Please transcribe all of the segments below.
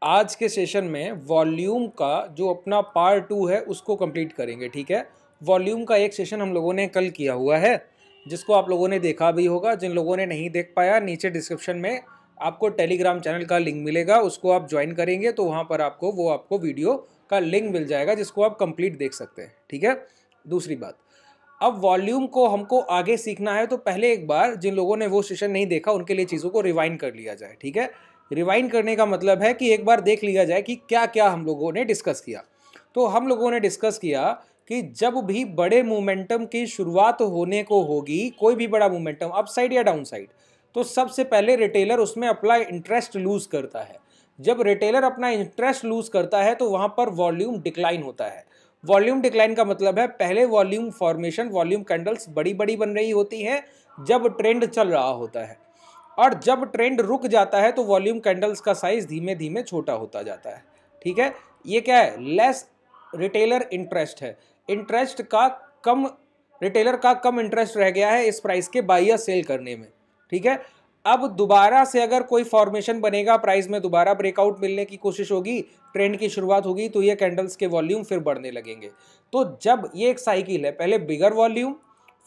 आज के सेशन में वॉल्यूम का जो अपना पार्ट 2 है उसको कंप्लीट करेंगे। ठीक है, वॉल्यूम का एक सेशन हम लोगों ने कल किया हुआ है जिसको आप लोगों ने देखा भी होगा। जिन लोगों ने नहीं देख पाया, नीचे डिस्क्रिप्शन में आपको टेलीग्राम चैनल का लिंक मिलेगा, उसको आप ज्वाइन करेंगे तो वहाँ पर आपको वीडियो का लिंक मिल जाएगा जिसको आप कंप्लीट देख सकते हैं। ठीक है, दूसरी बात, अब वॉल्यूम को हमको आगे सीखना है तो पहले एक बार जिन लोगों ने वो सेशन नहीं देखा उनके लिए चीज़ों को रिवाइंड कर लिया जाए। ठीक है, रिवाइंड करने का मतलब है कि एक बार देख लिया जाए कि क्या क्या हम लोगों ने डिस्कस किया। तो हम लोगों ने डिस्कस किया कि जब भी बड़े मोमेंटम की शुरुआत होने को होगी, कोई भी बड़ा मोमेंटम अप साइड या डाउन साइड, तो सबसे पहले रिटेलर उसमें अपना इंटरेस्ट लूज करता है। जब रिटेलर अपना इंटरेस्ट लूज करता है तो वहां पर वॉल्यूम डिक्लाइन होता है। वॉल्यूम डिक्लाइन का मतलब है पहले वॉल्यूम फॉर्मेशन, वॉल्यूम कैंडल्स बड़ी बड़ी बन रही होती हैं जब ट्रेंड चल रहा होता है, और जब ट्रेंड रुक जाता है तो वॉल्यूम कैंडल्स का साइज धीमे धीमे छोटा होता जाता है। ठीक है, ये क्या है? लेस रिटेलर इंटरेस्ट है। इंटरेस्ट का कम, रिटेलर का कम इंटरेस्ट रह गया है इस प्राइस के बाई या सेल करने में। ठीक है, अब दोबारा से अगर कोई फॉर्मेशन बनेगा, प्राइस में दोबारा ब्रेकआउट मिलने की कोशिश होगी, ट्रेंड की शुरुआत होगी, तो ये कैंडल्स के वॉल्यूम फिर बढ़ने लगेंगे। तो जब ये एक साइकिल है, पहले बिगर वॉल्यूम,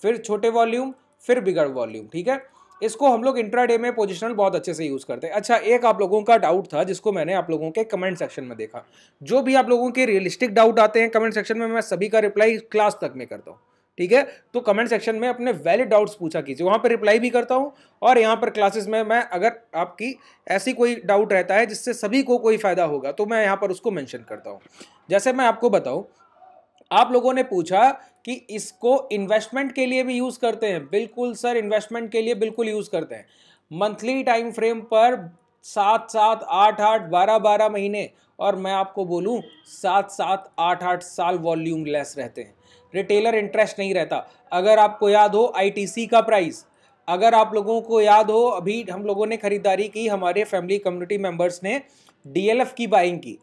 फिर छोटे वॉल्यूम, फिर बिगर वॉल्यूम। ठीक है, इसको हम लोग इंट्राडे में पोजिशनल बहुत अच्छे से यूज करते हैं। अच्छा, एक आप लोगों का डाउट था जिसको मैंने आप लोगों के कमेंट सेक्शन में देखा। जो भी आप लोगों के रियलिस्टिक डाउट आते हैं कमेंट सेक्शन में, मैं सभी का रिप्लाई क्लास तक में करता हूँ। ठीक है, तो कमेंट सेक्शन में अपने वैलिड डाउट्स पूछा कीजिए, वहां पर रिप्लाई भी करता हूं, और यहाँ पर क्लासेस में मैं अगर आपकी ऐसी कोई डाउट रहता है जिससे सभी को कोई फायदा होगा तो मैं यहाँ पर उसको मेंशन करता हूँ। जैसे मैं आपको बताऊं, आप लोगों ने पूछा कि इसको इन्वेस्टमेंट के लिए भी यूज करते हैं। बिल्कुल सर, इन्वेस्टमेंट के लिए बिल्कुल यूज करते हैं। मंथली टाइम फ्रेम पर 7-7, 8-8, 12-12 महीने, और मैं आपको बोलूं 7-7, 8-8 साल वॉल्यूम लेस रहते हैं। रिटेलर इंटरेस्ट नहीं रहता। अगर आपको याद हो आईटीसी का प्राइस, अगर आप लोगों को याद हो, अभी हम लोगों ने खरीदारी की, हमारे फैमिली कम्युनिटी मेंबर्स ने डीएलएफ की बाइंग की,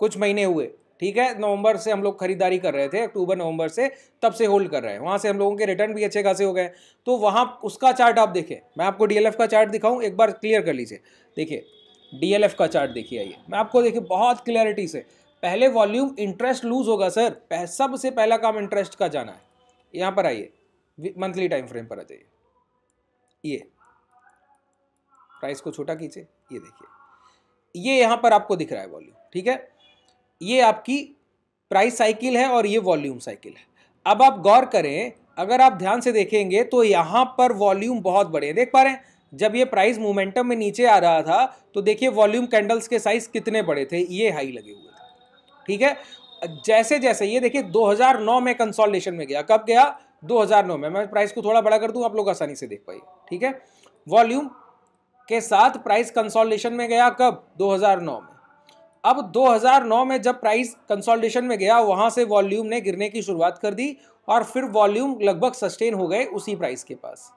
कुछ महीने हुए। ठीक है, नवंबर से हम लोग खरीदारी कर रहे थे, अक्टूबर नवंबर से, तब से होल्ड कर रहे हैं। वहां से हम लोगों के रिटर्न भी अच्छे खासे हो गए। तो वहां उसका चार्ट आप देखें, मैं आपको डीएलएफ का चार्ट दिखाऊं, एक बार क्लियर कर लीजिए। देखिए डीएलएफ का चार्ट देखिए, आइए मैं आपको देखिए बहुत क्लियरिटी से। पहले वॉल्यूम इंटरेस्ट लूज होगा सर, सबसे पहला काम इंटरेस्ट का जाना है। यहां पर आइए, मंथली टाइम फ्रेम पर आ जाइए, ये प्राइस को छोटा कीजिए, ये देखिए, ये यहां पर आपको दिख रहा है वॉल्यूम। ठीक है, ये आपकी प्राइस साइकिल है और ये वॉल्यूम साइकिल है। अब आप गौर करें, अगर आप ध्यान से देखेंगे तो यहां पर वॉल्यूम बहुत बड़े हैं, देख पा रहे हैं? जब ये प्राइस मोमेंटम में नीचे आ रहा था तो देखिए वॉल्यूम कैंडल्स के साइज कितने बड़े थे, ये हाई लगे हुए थे। ठीक है, जैसे जैसे ये देखिए 2009 में कंसोलिडेशन में गया, कब गया? 2009 में। मैं प्राइस को थोड़ा बड़ा कर दूं, आप लोग आसानी से देख पाइए। ठीक है, वॉल्यूम के साथ प्राइस कंसोलिडेशन में गया, कब? 2009 में। अब 2009 में जब प्राइस कंसोलिडेशन में गया, वहां से वॉल्यूम ने गिरने की शुरुआत कर दी और फिर वॉल्यूम लगभग सस्टेन हो गए उसी प्राइस के पास।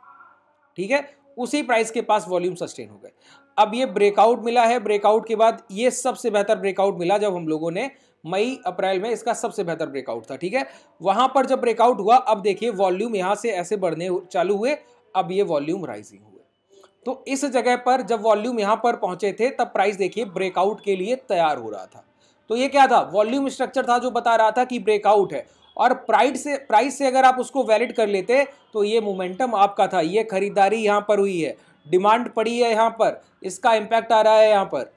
ठीक है, उसी प्राइस के पास वॉल्यूम सस्टेन हो गए। अब ये ब्रेकआउट मिला है, ब्रेकआउट के बाद ये सबसे बेहतर ब्रेकआउट मिला जब हम लोगों ने मई अप्रैल में, इसका सबसे बेहतर ब्रेकआउट था। ठीक है, वहां पर जब ब्रेकआउट हुआ, अब देखिए वॉल्यूम यहां से ऐसे बढ़ने चालू हुए, अब ये वॉल्यूम राइजिंग हुए। तो इस जगह पर जब वॉल्यूम यहां पर पहुंचे थे तब प्राइस देखिए ब्रेकआउट के लिए तैयार हो रहा था। तो ये क्या था? वॉल्यूम स्ट्रक्चर था जो बता रहा था कि ब्रेकआउट है, और प्राइस से अगर आप उसको वैलिड कर लेते तो ये मोमेंटम आपका था, ये खरीदारी यहां पर हुई है, डिमांड पड़ी है यहां पर, इसका इंपैक्ट आ रहा है यहां पर।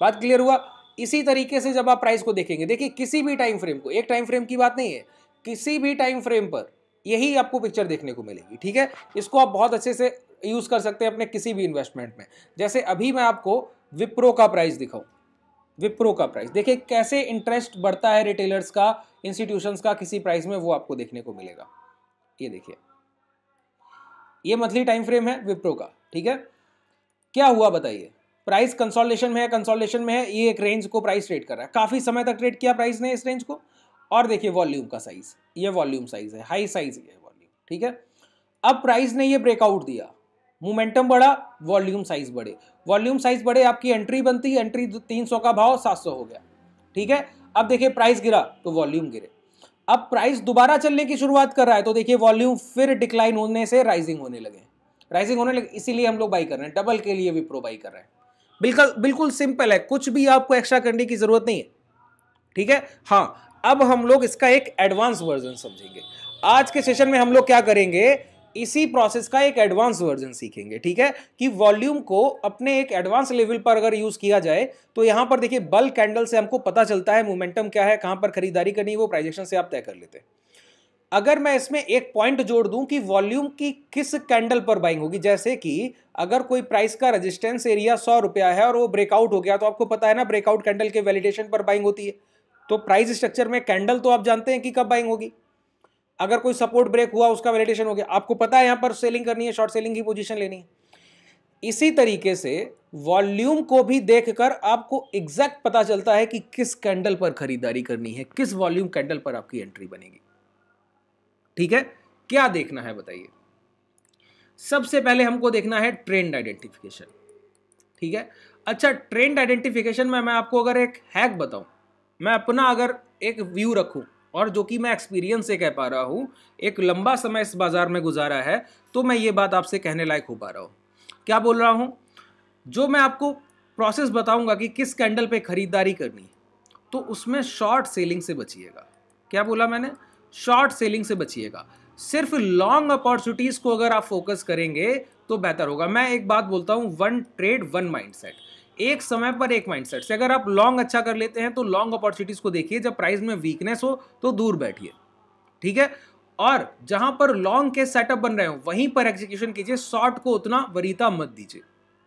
बात क्लियर हुआ? इसी तरीके से जब आप प्राइस को देखेंगे, देखिए किसी भी टाइम फ्रेम को, एक टाइम फ्रेम की बात नहीं है, किसी भी टाइम फ्रेम पर यही आपको पिक्चर देखने को मिलेगी। ठीक है, इसको आप बहुत अच्छे से यूज कर सकते हैं अपने किसी भी इन्वेस्टमेंट में। जैसे अभी मैं आपको विप्रो का प्राइस दिखाऊं, विप्रो का प्राइस देखिए कैसे इंटरेस्ट बढ़ता है रिटेलर्स का, इंस्टीट्यूशंस का किसी प्राइस में, वो आपको देखने को मिलेगा। ये देखिए, ये मंथली टाइम फ्रेम है विप्रो का। ठीक है, क्या हुआ बताइए? प्राइस कंसोलिडेशन में है, कंसोलिडेशन में है, ये एक रेंज को प्राइस ट्रेड कर रहा है, काफी समय तक ट्रेड किया प्राइस ने इस रेंज को, और देखिए वॉल्यूम का साइज, ये वॉल्यूम साइज है, हाई साइज है वॉल्यूम। ठीक है, अब प्राइस ने ये ब्रेकआउट दिया, मोमेंटम बढ़ा, वॉल्यूम साइज बढ़े, वॉल्यूम साइज बढ़े, आपकी एंट्री बनती है, एंट्री 300 का भाव 700 हो गया। ठीक है, अब देखिए प्राइस गिरा तो वॉल्यूम गिरे। अब प्राइस दोबारा चलने की शुरुआत कर रहा है तो देखिए वॉल्यूम फिर डिक्लाइन होने से राइजिंग होने लगे, इसीलिए हम लोग बाई कर रहे हैं, डबल के लिए विप्रो बाई कर रहे हैं। बिल्कुल बिल्कुल सिंपल है, कुछ भी आपको एक्स्ट्रा करने की जरूरत नहीं है, ठीक है। हाँ, अब हम लोग इसका एक एडवांस वर्जन समझेंगे। आज के सेशन में हम लोग क्या करेंगे, इसी प्रोसेस का एक एडवांस वर्जन सीखेंगे, ठीक है, कि वॉल्यूम को अपने एक एडवांस लेवल पर अगर यूज किया जाए तो यहां पर देखिए बल्क कैंडल से हमको पता चलता है मोमेंटम क्या है, कहां पर खरीदारी करनी है, वो प्राइजेक्शन से आप तय कर लेते हैं। अगर मैं इसमें एक पॉइंट जोड़ दूं कि वॉल्यूम की किस कैंडल पर बाइंग होगी, जैसे कि अगर कोई प्राइस का रेजिस्टेंस एरिया 100 रुपया है और वो ब्रेकआउट हो गया, तो आपको पता है ना ब्रेकआउट कैंडल के वैलिडेशन पर बाइंग होती है। तो प्राइस स्ट्रक्चर में कैंडल तो आप जानते हैं कि कब बाइंग होगी, अगर कोई सपोर्ट ब्रेक हुआ उसका वैलिडेशन हो गया, आपको पता है यहां पर सेलिंग करनी है, शॉर्ट सेलिंग की पोजीशन लेनी है। इसी तरीके से वॉल्यूम को भी देखकर आपको एग्जैक्ट पता चलता है कि किस कैंडल पर खरीदारी करनी है, किस वॉल्यूम कैंडल पर आपकी एंट्री बनेगी, ठीक है। क्या देखना है बताइए, सबसे पहले हमको देखना है ट्रेंड आइडेंटिफिकेशन, ठीक है। अच्छा, ट्रेंड आइडेंटिफिकेशन में मैं आपको अगर एक हैक बताऊं, मैं अपना अगर एक व्यू रखूं और जो कि मैं एक्सपीरियंस से कह पा रहा हूं, एक लंबा समय इस बाजार में गुजारा है, तो मैं ये बात आपसे कहने लायक हो पा रहा हूं। क्या बोल रहा हूं, जो मैं आपको प्रोसेस बताऊंगा कि किस कैंडल पे खरीदारी करनी है, तो उसमें शॉर्ट सेलिंग से बचिएगा। क्या बोला मैंने, शॉर्ट सेलिंग से बचिएगा। सिर्फ लॉन्ग अपॉर्चुनिटीज को अगर आप फोकस करेंगे तो बेहतर होगा। मैं एक बात बोलता हूं, वन ट्रेड वन माइंडसेट, एक समय पर एक माइंडसेट से अगर आप लॉन्ग अच्छा कर लेते हैं तो लॉन्ग अपॉर्चुनिटीज को देखिए, जब प्राइस में वीकनेस हो तो दूर बैठिए, ठीक है। और जहां पर लॉन्ग के सेटअप बन रहे हो वहीं पर एग्जीक्यूशन कीजिए, शॉर्ट को उतना वरीयता मत दीजिए।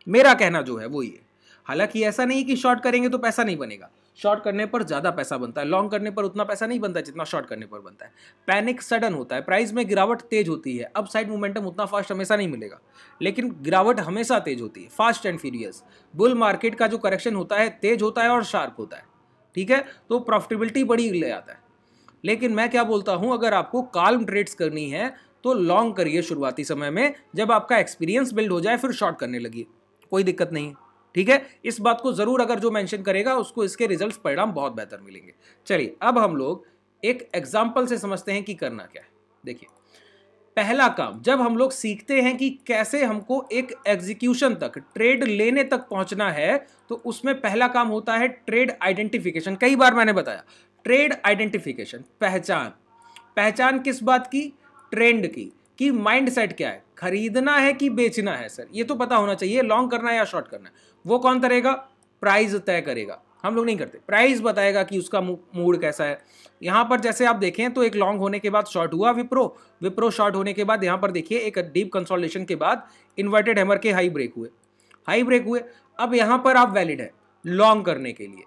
मेरा कहना जो है वो ये। हालांकि ऐसा नहीं कि शॉर्ट करेंगे तो पैसा नहीं बनेगा, शॉर्ट करने पर ज्यादा पैसा बनता है, लॉन्ग करने पर उतना पैसा नहीं बनता जितना शॉर्ट करने पर बनता है। पैनिक सडन होता है, प्राइस में गिरावट तेज होती है, अप साइड मोमेंटम उतना फास्ट हमेशा नहीं मिलेगा, लेकिन गिरावट हमेशा तेज होती है, fast and furious. Bull market का जो करेक्शन होता है तेज होता है और शार्प होता है, ठीक है, तो प्रॉफिटेबिलिटी बड़ी ले आता है। लेकिन मैं क्या बोलता हूं, अगर आपको काल्म ट्रेड्स करनी है तो लॉन्ग करिए शुरुआती समय में, जब आपका एक्सपीरियंस बिल्ड हो जाए फिर शॉर्ट करने लगिए, कोई दिक्कत नहीं, ठीक है। इस बात को जरूर अगर जो मेंशन करेगा उसको इसके रिजल्ट्स परिणाम बहुत बेहतर मिलेंगे। चलिए अब हम लोग एक एग्जांपल से समझते हैं कि करना क्या है। देखिए, पहला काम जब हम लोग सीखते हैं कि कैसे हमको एक एग्जीक्यूशन तक, ट्रेड लेने तक पहुंचना है, तो उसमें पहला काम होता है ट्रेड आइडेंटिफिकेशन। कई बार मैंने बताया, ट्रेड आइडेंटिफिकेशन, पहचान। पहचान किस बात की, ट्रेंड की, कि माइंडसेट क्या है, खरीदना है कि बेचना है। सर ये तो पता होना चाहिए, लॉन्ग करना है या शॉर्ट करना है। वो कौन करेगा, प्राइस तय करेगा, हम लोग नहीं करते। प्राइस बताएगा कि उसका मूड कैसा है। यहां पर जैसे आप देखें तो एक लॉन्ग होने के बाद शॉर्ट हुआ विप्रो, विप्रो शॉर्ट होने के बाद यहां पर देखिए एक डीप कंसोलिडेशन के बाद इन्वर्टेड हैमर के हाई ब्रेक हुए, हाई ब्रेक हुए। अब यहां पर आप वैलिड है लॉन्ग करने के लिए।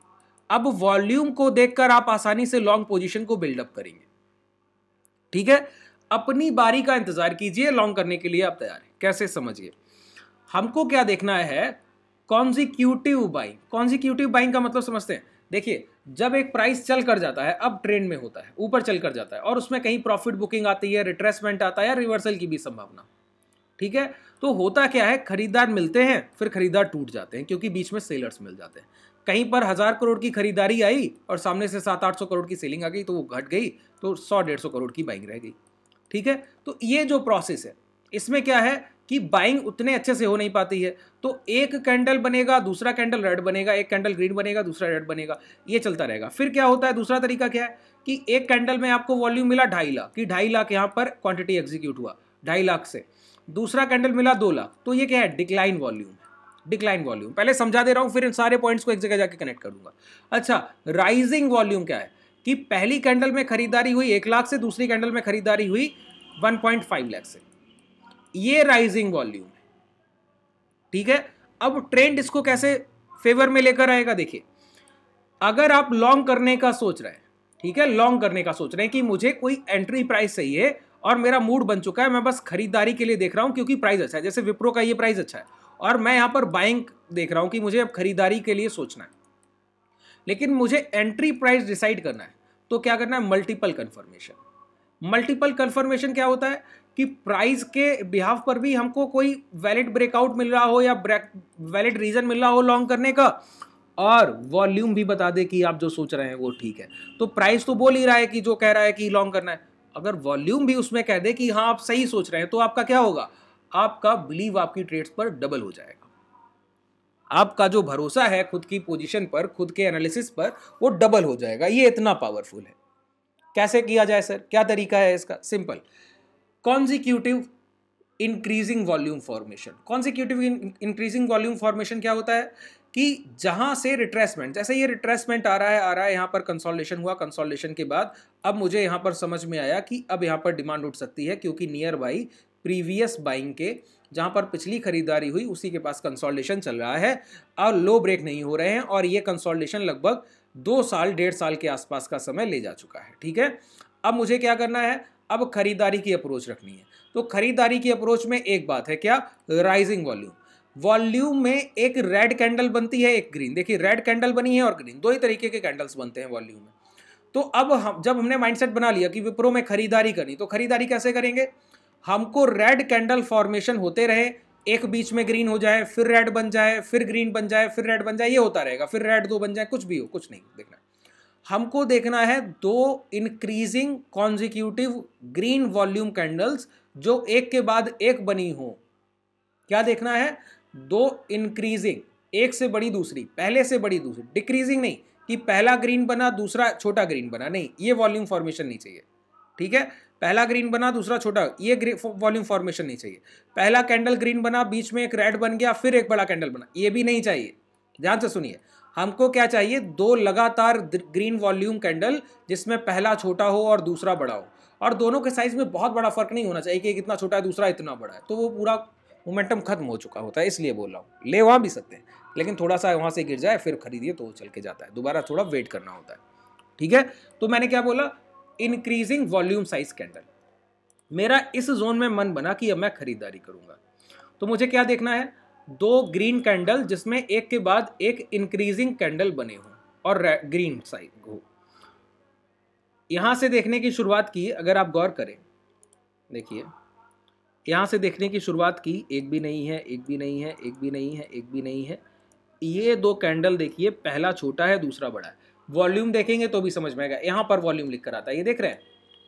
अब वॉल्यूम को देखकर आप आसानी से लॉन्ग पोजीशन को बिल्डअप करेंगे, ठीक है। अपनी बारी का इंतजार कीजिए, लॉन्ग करने के लिए आप तैयार हैं। कैसे, समझिए। हमको क्या देखना है, कॉन्जिक्यूटिव बाइंग। कॉन्जिक्यूटिव बाइंग का मतलब समझते हैं। देखिए, जब एक प्राइस चल कर जाता है, अब ट्रेंड में होता है, ऊपर चल कर जाता है और उसमें कहीं प्रॉफिट बुकिंग आती है, रिट्रेसमेंट आता है, रिवर्सल की भी संभावना, ठीक है। तो होता क्या है, खरीदार मिलते हैं फिर खरीदार टूट जाते हैं क्योंकि बीच में सेलर्स मिल जाते हैं। कहीं पर 1000 करोड़ की खरीदारी आई और सामने से 700-800 करोड़ की सेलिंग आ गई, तो वो घट गई, तो 100-150 करोड़ की बाइंग रह गई, ठीक है। तो ये जो प्रोसेस है, इसमें क्या है कि बाइंग उतने अच्छे से हो नहीं पाती है। तो एक कैंडल बनेगा, दूसरा कैंडल रेड बनेगा, एक कैंडल ग्रीन बनेगा, दूसरा रेड बनेगा, ये चलता रहेगा। फिर क्या होता है, दूसरा तरीका क्या है कि एक कैंडल में आपको वॉल्यूम मिला 2.5 लाख, कि 2.5 लाख यहां पर क्वांटिटी एग्जीक्यूट हुआ 2.5 लाख से। दूसरा कैंडल मिला 2 लाख, तो ये क्या है, डिक्लाइन वॉल्यूम। डिक्लाइन वॉल्यूम पहले समझा दे रहा हूं, फिर इन सारे पॉइंट्स को एक जगह जाके कनेक्ट कर दूंगा। अच्छा, राइजिंग वॉल्यूम क्या है कि पहली कैंडल में खरीदारी हुई 1 लाख से, दूसरी कैंडल में खरीदारी हुई 1.5 लाख से, ये राइजिंग वॉल्यूम है, ठीक है। अब ट्रेंड इसको कैसे फेवर में लेकर आएगा, देखिए, अगर आप लॉन्ग करने का सोच रहे हैं, ठीक है, लॉन्ग करने का सोच रहे हैं कि मुझे कोई एंट्री प्राइस चाहिए और मेरा मूड बन चुका है, मैं बस खरीदारी के लिए देख रहा हूं क्योंकि प्राइस अच्छा है, जैसे विप्रो का ये प्राइस अच्छा है और मैं यहां पर बाइंग देख रहा हूं कि मुझे अब खरीदारी के लिए सोचना है, लेकिन मुझे एंट्री प्राइस डिसाइड करना है, तो क्या करना है, मल्टीपल कंफर्मेशन। मल्टीपल कंफर्मेशन क्या होता है कि प्राइस के बिहाफ पर भी हमको कोई वैलिड ब्रेकआउट मिल रहा हो या वैलिड रीजन मिल रहा हो लॉन्ग करने का, और वॉल्यूम भी बता दे कि आप जो सोच रहे हैं वो ठीक है। तो प्राइस तो बोल ही रहा है कि जो कह रहा है कि लॉन्ग करना है, अगर वॉल्यूम भी उसमें कह दे कि हाँ आप सही सोच रहे हैं, तो आपका क्या होगा, आपका बिलीव आपकी ट्रेड्स पर डबल हो जाएगा, आपका जो भरोसा है खुद की पोजीशन पर, खुद के एनालिसिस पर, वो डबल हो जाएगा। ये इतना पावरफुल है। कैसे किया जाए सर, क्या तरीका है इसका? Simple, consecutive increasing volume formation. Consecutive increasing volume formation क्या होता है कि जहां से रिट्रेसमेंट, जैसे ये रिट्रेसमेंट आ रहा है यहां पर कंसोलिडेशन हुआ, कंसोलिडेशन के बाद अब मुझे यहां पर समझ में आया कि अब यहां पर डिमांड उठ सकती है, क्योंकि नियर बाई प्रीवियस बाइंग के जहां पर पिछली खरीदारी हुई उसी के पास कंसोलिडेशन चल रहा है और लो ब्रेक नहीं हो रहे हैं, और ये कंसोलिडेशन लगभग 2 साल 1.5 साल के आसपास का समय ले जा चुका है। ठीक है, अब मुझे क्या करना है, अब खरीदारी की अप्रोच रखनी है। तो खरीदारी की अप्रोच में एक बात है, क्या? Rising volume. वॉल्यूम में एक रेड कैंडल बनती है, एक ग्रीन। देखिए रेड कैंडल बनी है और ग्रीन, दो ही तरीके के कैंडल्स बनते हैं वॉल्यूम में। तो अब जब हमने माइंडसेट बना लिया कि विप्रो में खरीदारी करनी, तो खरीदारी कैसे करेंगे? हमको रेड कैंडल फॉर्मेशन होते रहे, एक बीच में ग्रीन हो जाए, फिर रेड बन जाए, फिर ग्रीन बन जाए, फिर रेड बन जाए, ये होता रहेगा, फिर रेड 2 बन जाए, कुछ भी हो, कुछ नहीं देखना। हमको देखना है 2 increasing consecutive green volume candles जो एक के बाद एक बनी हो। क्या देखना है? 2 इंक्रीजिंग, एक से बड़ी दूसरी, पहले से बड़ी दूसरी, डिक्रीजिंग नहीं कि पहला ग्रीन बना दूसरा छोटा ग्रीन बना, नहीं, ये वॉल्यूम फॉर्मेशन नहीं चाहिए। ठीक है, पहला ग्रीन बना दूसरा छोटा, ये वॉल्यूम फॉर्मेशन नहीं चाहिए। पहला कैंडल ग्रीन बना, बीच में एक रेड बन गया, फिर एक बड़ा कैंडल बना, ये भी नहीं चाहिए। ध्यान से सुनिए, हमको क्या चाहिए? 2 लगातार ग्रीन वॉल्यूम कैंडल जिसमें पहला छोटा हो और दूसरा बड़ा हो, और दोनों के साइज में बहुत बड़ा फर्क नहीं होना चाहिए कि एक इतना छोटा है दूसरा इतना बड़ा है, तो वो पूरा मोमेंटम खत्म हो चुका होता है। इसलिए बोल रहा हूँ, ले वहाँ भी सकते हैं लेकिन थोड़ा सा वहाँ से गिर जाए फिर खरीदिए तो चल के जाता है, दोबारा थोड़ा वेट करना होता है। ठीक है, तो मैंने क्या बोला? Increasing volume size candle. मेरा इस जोन में मन बना कि अब मैं खरीदारी करूंगा, तो मुझे क्या देखना है? 2 ग्रीन कैंडल जिसमें एक के बाद एक इंक्रीजिंग कैंडल बने हों और ग्रीन साइज हो। यहां से देखने की शुरुआत की, अगर आप गौर करें, देखिए यहां से देखने की शुरुआत की, एक भी नहीं है, एक भी नहीं है, एक भी नहीं है, एक भी नहीं है। ये 2 कैंडल देखिए, पहला छोटा है दूसरा बड़ा है। वॉल्यूम देखेंगे तो भी समझ में आएगा, यहां पर वॉल्यूम लिख कर आता है, ये देख रहे हैं,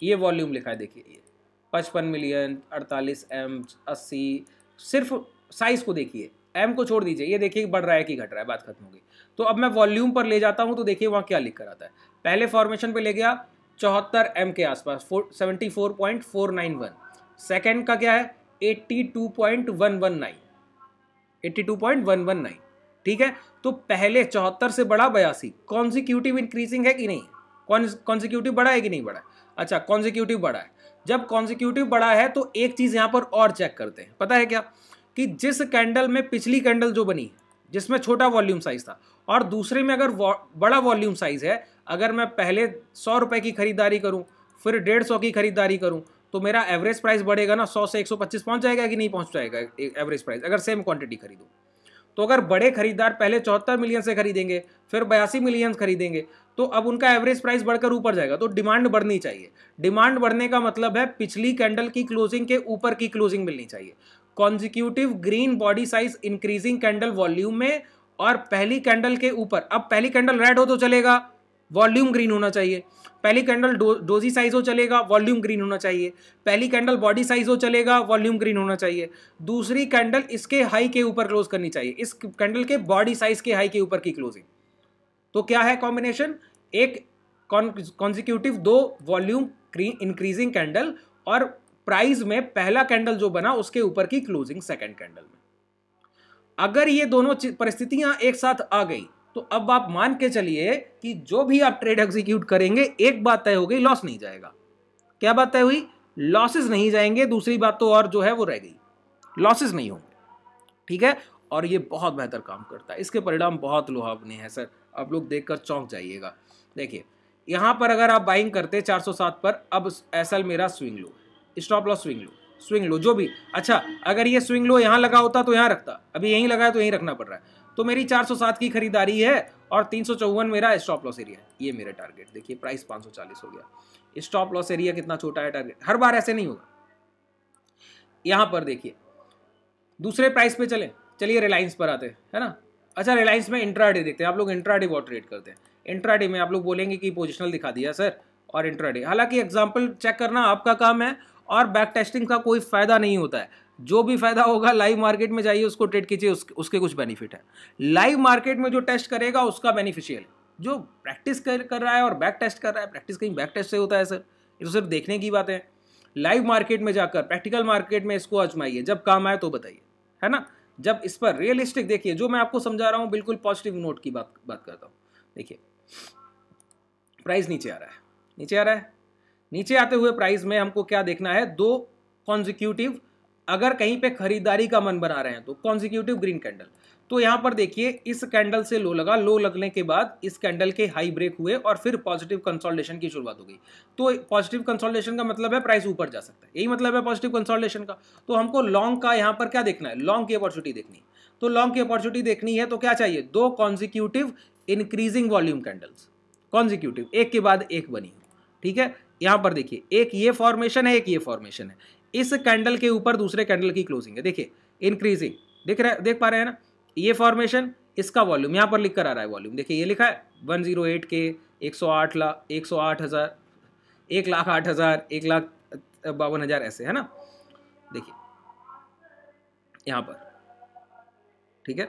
ये वॉल्यूम लिखा है, देखिए ये 55 मिलियन, 48 एम, 80। सिर्फ साइज को देखिए, एम को छोड़ दीजिए, ये देखिए बढ़ रहा है कि घट रहा है, बात खत्म हो गई। तो अब मैं वॉल्यूम पर ले जाता हूं तो देखिए वहां क्या लिख कर आता है। पहले फॉर्मेशन पे ले गया 74 एम के आसपास, 74.491। सेकेंड का क्या है? 82.119, 82.119। ठीक है, तो पहले 74 से बड़ा 82, कॉन्जिक्यूटिव इंक्रीजिंग है कि नहीं? कॉन्जिक्यूटिव बड़ा है कि नहीं बड़ा है? अच्छा, कॉन्जिक्यूटिव बड़ा है। जब कॉन्जिक्यूटिव बड़ा है तो एक चीज यहां पर और चेक करते हैं, पता है क्या? कि जिस कैंडल में पिछली कैंडल जो बनी जिसमें छोटा वॉल्यूम साइज था और दूसरे में अगर बड़ा वॉल्यूम साइज है, अगर मैं पहले 100 रुपए की खरीदारी करूं फिर 150 की खरीदारी करूं तो मेरा एवरेज प्राइस बढ़ेगा ना, 100 से 125 पहुंच जाएगा कि नहीं पहुंच जाएगा एवरेज प्राइस, अगर सेम क्वांटिटी खरीदूं। तो अगर बड़े खरीदार पहले 74 मिलियन से खरीदेंगे फिर 82 मिलियन खरीदेंगे तो अब उनका एवरेज प्राइस बढ़कर ऊपर जाएगा, तो डिमांड बढ़नी चाहिए। डिमांड बढ़ने का मतलब है पिछली कैंडल की क्लोजिंग के ऊपर की क्लोजिंग मिलनी चाहिए। Consecutive green body size increasing candle volume में और पहली कैंडल के ऊपर, अब पहली कैंडल रेड हो तो चलेगा, वॉल्यूम ग्रीन होना चाहिए। पहली कैंडल डोजी साइज हो चलेगा, वॉल्यूम ग्रीन होना चाहिए। पहली कैंडल बॉडी साइज हो चलेगा, वॉल्यूम ग्रीन होना चाहिए। दूसरी कैंडल इसके हाई के ऊपर क्लोज करनी चाहिए, इस कैंडल के बॉडी साइज के हाई के ऊपर की क्लोजिंग। तो क्या है कॉम्बिनेशन? एक कॉन्जिक्यूटिव 2 वॉल्यूम इंक्रीजिंग कैंडल और प्राइस में पहला कैंडल जो बना उसके ऊपर की क्लोजिंग सेकंड कैंडल में। अगर ये दोनों परिस्थितियां एक साथ आ गई तो अब आप मान के चलिए कि जो भी आप ट्रेड एग्जीक्यूट करेंगे, एक बात तय हो गई, लॉस नहीं जाएगा। क्या बात तय हुई? लॉसेस नहीं जाएंगे। दूसरी बात तो और जो है वो रह गई, लॉसेस नहीं होंगे। ठीक है, और ये बहुत बेहतर काम करता है, इसके परिणाम बहुत लुभावने हैं सर, आप लोग देखकर चौंक जाइएगा। देखिए यहां पर अगर आप बाइंग करते 407 पर, अब एसएल मेरा swing low, stop loss swing low जो भी। अच्छा, अगर ये स्विंग लो यहां लगा होता तो यहां रखता, अभी यहीं लगा है तो यहीं रखना पड़ रहा है। तो मेरी 407 की खरीदारी है और 354 मेरा स्टॉप लॉस एरिया है, ये मेरा टारगेट। देखिए प्राइस 540 हो गया, स्टॉप लॉस एरिया कितना छोटा है, टारगेट हर बार ऐसे नहीं होगा। यहां पर देखिए दूसरे प्राइस पे चलिए रिलायंस पर आते हैं, है ना। अच्छा, रिलायंस में इंट्राडे देखते हैं। आप लोग इंट्राडे बहुत ट्रेड करते हैं, इंट्राडे में आप लोग बोलेंगे कि पोजिशनल दिखा दिया सर और इंट्राडे, हालांकि एग्जाम्पल चेक करना आपका काम है और बैक टेस्टिंग का कोई फायदा नहीं होता है। जो भी फायदा होगा लाइव मार्केट में जाइए उसको ट्रेड कीजिए, उसके कुछ बेनिफिट है। लाइव मार्केट में जो टेस्ट करेगा उसका बेनिफिशियल है, जो प्रैक्टिस कर रहा है और बैक टेस्ट कर रहा है, प्रैक्टिस कहीं बैक टेस्ट से होता है सर, ये तो सिर्फ देखने की बात है। लाइव मार्केट में जाकर प्रैक्टिकल मार्केट में इसको आजमाइए, जब काम आए तो बताइए, है ना। जब इस पर रियलिस्टिक देखिए, जो मैं आपको समझा रहा हूँ बिल्कुल पॉजिटिव नोट की बात करता हूँ। देखिए प्राइस नीचे आ रहा है, नीचे आ रहा है, नीचे आते हुए प्राइस में हमको क्या देखना है, दो कॉन्जिक्यूटिव, अगर कहीं पे खरीदारी का मन बना रहे हैं तो कॉन्जिक्यूटिव ग्रीन कैंडल। तो यहां पर देखिए इस कैंडल से लो लगा, लो लगने के बाद इस कैंडल के हाई ब्रेक हुए और फिर पॉजिटिव कंसोलिडेशन की शुरुआत हो गई। तो पॉजिटिव कंसोलिडेशन का मतलब है प्राइस ऊपर जा सकता है, यही मतलब है पॉजिटिव कंसोलिडेशन का। तो हमको लॉन्ग का यहां पर क्या देखना है, लॉन्ग की अपॉर्चुनिटी देखनी है। तो लॉन्ग की अपॉर्चुनिटी देखनी है तो क्या चाहिए, दो consecutive increasing volume candles, consecutive एक के बाद एक बनी हो, ठीक है। यहां पर देखिए एक ये फॉर्मेशन है, एक ये फॉर्मेशन है, इस कैंडल के ऊपर दूसरे कैंडल की क्लोजिंग है, देखिए इंक्रीजिंग, देख पा रहे हैं ना, ये फॉर्मेशन, इसका वॉल्यूम यहां पर लिख कर आ रहा है, वॉल्यूम देखिए ये लिखा है 108 के 108,000 1,08,000 1,52,000 ऐसे, है ना। देखिए यहां पर, ठीक है,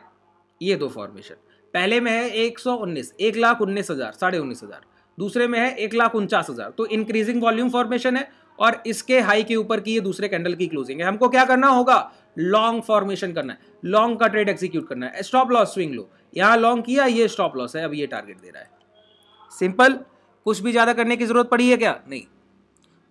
ये दो फॉर्मेशन, पहले में है 119, 1,19,000 19,500, दूसरे में है 1,49,000। तो इंक्रीजिंग वॉल्यूम फॉर्मेशन है और इसके हाई के ऊपर की ये दूसरे कैंडल की क्लोजिंग है। हमको क्या करना होगा, लॉन्ग फॉर्मेशन करना है, लॉन्ग का ट्रेड एग्जीक्यूट करना है। स्टॉप लॉस स्विंग लो, यहां लॉन्ग किया, ये स्टॉप लॉस है, अब ये टारगेट दे रहा है, सिंपल। कुछ भी ज्यादा करने की जरूरत पड़ी है क्या, नहीं।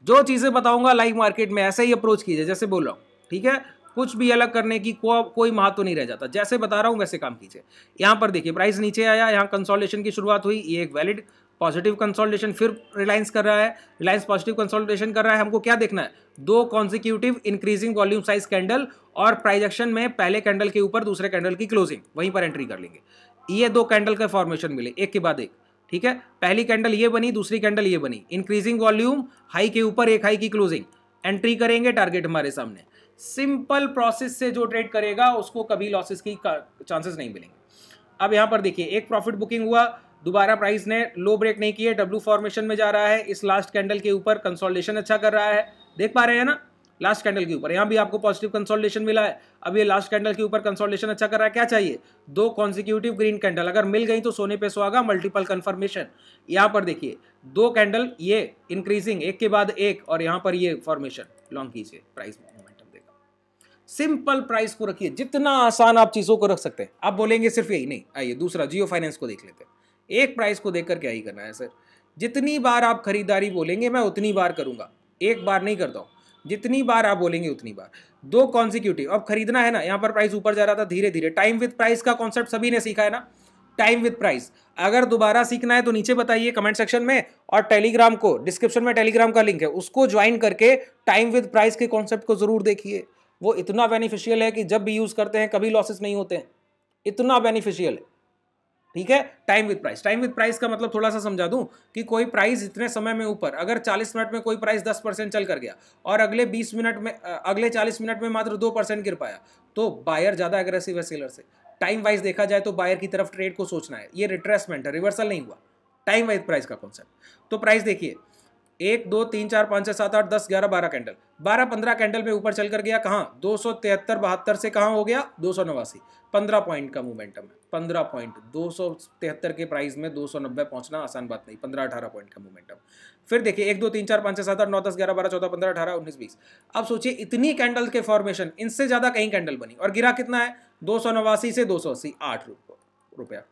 जो चीजें बताऊंगा लाइव मार्केट में ऐसे ही अप्रोच कीजिए जैसे बोल रहा हूं, ठीक है। कुछ भी अलग करने की कोई महत्व नहीं रह जाता, जैसे बता रहा हूं वैसे काम कीजिए। यहां पर देखिए प्राइस नीचे आया, यहां कंसोलिडेशन की शुरुआत हुई, ये एक वैलिड पॉजिटिव कंसोलिडेशन, फिर रिलायंस कर रहा है, रिलायंस पॉजिटिव कंसोलिडेशन कर रहा है। हमको क्या देखना है, दो consecutive increasing volume size candle और प्राइस एक्शन में पहले कैंडल के ऊपर दूसरे कैंडल की क्लोजिंग, वहीं पर एंट्री कर लेंगे। ये दो कैंडल का फॉर्मेशन मिले एक के बाद एक, ठीक है। पहली कैंडल ये बनी, दूसरी कैंडल ये बनी, इंक्रीजिंग वॉल्यूम, हाई के ऊपर एक हाई की क्लोजिंग, एंट्री करेंगे, टारगेट हमारे सामने। सिंपल प्रोसेस से जो ट्रेड करेगा उसको कभी लॉसेस की चांसेस नहीं मिलेंगे। अब यहां पर देखिए एक प्रॉफिट बुकिंग हुआ, दोबारा प्राइस ने लो ब्रेक नहीं किए, डब्ल्यू फॉर्मेशन में जा रहा है, इस लास्ट कैंडल के ऊपर कंसोलिडेशन अच्छा कर रहा है, देख पा रहे हैं ना, लास्ट कैंडल के ऊपर यहां भी आपको पॉजिटिव कंसोलिडेशन मिला है। अब ये लास्ट कैंडल के ऊपर कंसोलिडेशन अच्छा कर रहा है, क्या चाहिए, दो कॉन्जिक्यूटिव ग्रीन कैंडल, अगर मिल गई तो सोने पे सुहागा, मल्टीपल कंफर्मेशन। यहां पर देखिए दो कैंडल ये इंक्रीजिंग एक के बाद एक, और यहां पर ये फॉर्मेशन, लॉन्ग कीजिए, प्राइस मोमेंटम देगा। सिंपल प्राइस को रखिए, जितना आसान आप चीजों को रख सकते हैं। आप बोलेंगे सिर्फ यही नहीं, आइए दूसरा जियो फाइनेंस को देख लेते हैं। एक प्राइस को देखकर क्या ही करना है सर, जितनी बार आप खरीदारी बोलेंगे मैं उतनी बार करूंगा, एक बार नहीं करता हूं, जितनी बार आप बोलेंगे उतनी बार। दो कॉन्जिक्यूटिव, अब खरीदना है ना, यहां पर प्राइस ऊपर जा रहा था धीरे धीरे, टाइम विद प्राइस का कॉन्सेप्ट सभी ने सीखा है ना, टाइम विद प्राइस। अगर दोबारा सीखना है तो नीचे बताइए कमेंट सेक्शन में, और टेलीग्राम को डिस्क्रिप्शन में टेलीग्राम का लिंक है, उसको ज्वाइन करके टाइम विद प्राइस के कॉन्सेप्ट को जरूर देखिए। वो इतना बेनिफिशियल है कि जब भी यूज करते हैं कभी लॉसेस नहीं होते हैं, इतना बेनिफिशियल है, ठीक है। Time with price, time with price का मतलब थोड़ा सा समझा दूं कि कोई प्राइस इतने समय में ऊपर, अगर 40 मिनट में कोई प्राइस 10% चल कर गया और अगले 20 मिनट में, अगले 40 मिनट में मात्र 2% गिर पाया, तो बायर ज्यादा एग्रेसिव है सेलर से। टाइम वाइज देखा जाए तो बायर की तरफ ट्रेड को सोचना है, ये रिट्रेसमेंट है, रिवर्सल नहीं हुआ, टाइम वाइज प्राइस का कॉन्सेप्ट। तो प्राइस देखिए 1 2 3 4 5 6 7 8 10 11 12 कैंडल, 12-15 कैंडल में ऊपर चल कर गया, कहां 273-72 से कहां हो गया 289, 15 पॉइंट का मोमेंटम है, 15 पॉइंट, 273 के प्राइस में 290 पहुंचना आसान बात नहीं, 15-18 पॉइंट का मोमेंटम। फिर देखिए 1 2 3 4 5 6 7 8 9 10 11 12 14 15 18 19 20। अब सोचिए इतनी कैंडल के फॉर्मेशन, इनसे ज्यादा कहीं कैंडल बनी और गिरा कितना है, 289 से 280, 8 रुपया,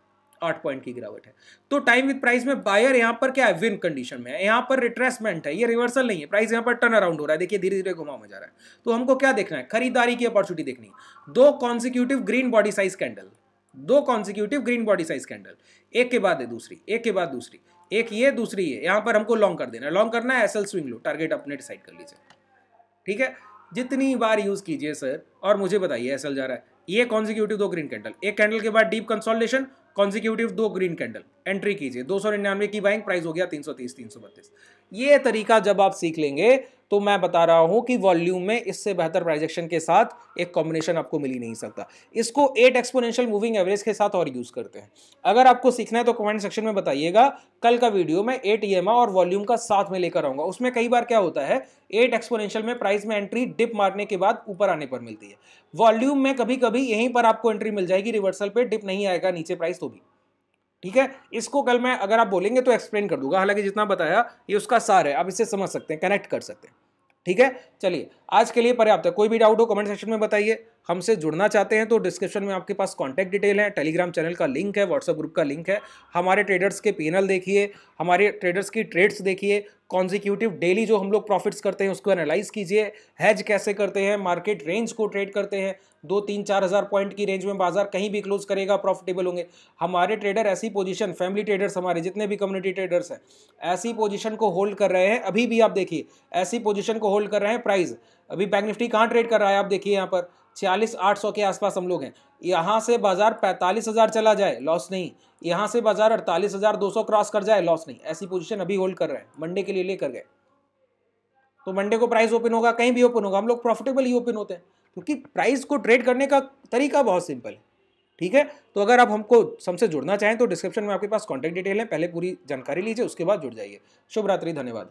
8 पॉइंट की गिरावट है। तो टाइम विद प्राइस में बायर यहां पर क्या है, विन कंडीशन में है, यहां पर रिट्रेसमेंट है, ये रिवर्सल नहीं है, प्राइस यहां पर टर्न अराउंड हो रहा है, देखिए धीरे धीरे घुमाव में जा रहा है। तो हमको क्या देखना है, खरीदारी की अपॉर्चुनिटी देखनी है। दो consecutive green body size candle, दो consecutive green body size candle, एक के बाद है दूसरी, एक के बाद दूसरी, एक ये दूसरी ये, यहां पर हमको लॉन्ग कर देना है, लॉन्ग करना है, एसएल स्विंग लो, टारगेट अपने डिसाइड कर लीजिए, ठीक है। जितनी बार यूज कीजिए सर, और मुझे बताइए एसएल जा रहा है, ये कॉन्जिक्यूटिव दो ग्रीन कैंडल, एक कैंडल के बाद डीप कंसोलिडेशन, कॉन्जिक्यूटिव दो ग्रीन कैंडल, एंट्री कीजिए। 299 की बाइंग, प्राइस हो गया 330 332। ये तरीका जब आप सीख लेंगे तो मैं बता रहा हूं कि वॉल्यूम में इससे बेहतर प्राइस एक्शन के साथ एक कॉम्बिनेशन आपको मिल ही नहीं सकता। इसको 8 एक्सपोनेंशियल मूविंग एवरेज के साथ और यूज करते हैं। अगर आपको सीखना है तो कमेंट सेक्शन में बताइएगा। कल का वीडियो में 8 EMI और वॉल्यूम का साथ में लेकर आऊंगा। उसमें कई बार क्या होता है, 8 एक्सपोनेंशियल में प्राइस में एंट्री डिप मारने के बाद ऊपर आने पर मिलती है। वॉल्यूम में कभी कभी यहीं पर आपको एंट्री मिल जाएगी रिवर्सल पे, डिप नहीं आएगा नीचे प्राइस तो भी। ठीक है, इसको कल मैं अगर आप बोलेंगे तो एक्सप्लेन कर दूंगा। हालांकि जितना बताया ये उसका सार है, आप इसे समझ सकते हैं, कनेक्ट कर सकते हैं। ठीक है, चलिए आज के लिए पर्याप्त है। कोई भी डाउट हो कमेंट सेक्शन में बताइए। हमसे जुड़ना चाहते हैं तो डिस्क्रिप्शन में आपके पास कांटेक्ट डिटेल है, टेलीग्राम चैनल का लिंक है, व्हाट्सएप ग्रुप का लिंक है। हमारे ट्रेडर्स के पैनल देखिए, हमारे ट्रेडर्स की ट्रेड्स देखिए, कॉन्जिक्यूटिव डेली जो हम लोग प्रॉफिट्स करते हैं उसको एनालाइज कीजिए, हैज कैसे करते हैं, मार्केट रेंज को ट्रेड करते हैं। 2-3-4 हज़ार पॉइंट की रेंज में बाजार कहीं भी क्लोज करेगा, प्रॉफिटेबल होंगे। हमारे ट्रेडर ऐसी पोजीशन, फैमिली ट्रेडर्स हमारे जितने भी कम्युनिटी ट्रेडर्स हैं, ऐसी पोजीशन को होल्ड कर रहे हैं। अभी भी आप देखिए ऐसी पोजीशन को होल्ड कर रहे हैं। प्राइस अभी बैंक निफ्टी कहाँ ट्रेड कर रहा है, आप देखिए यहाँ पर 46,800 के आसपास हम लोग हैं। यहाँ से बाजार 45,000 चला जाए लॉस नहीं, यहाँ से बाजार 48,200 क्रॉस कर जाए लॉस नहीं। ऐसी पोजीशन अभी होल्ड कर रहे हैं, मंडे के लिए लेकर गए तो मंडे को प्राइस ओपन होगा, कहीं भी ओपन होगा, हम लोग प्रॉफिटेबल ही ओपन होते हैं, क्योंकि प्राइस को ट्रेड करने का तरीका बहुत सिंपल है। ठीक है, तो अगर आप हमसे जुड़ना चाहें तो डिस्क्रिप्शन में आपके पास कॉन्टैक्ट डिटेल है, पहले पूरी जानकारी लीजिए, उसके बाद जुड़ जाइए। शुभ रात्रि, धन्यवाद।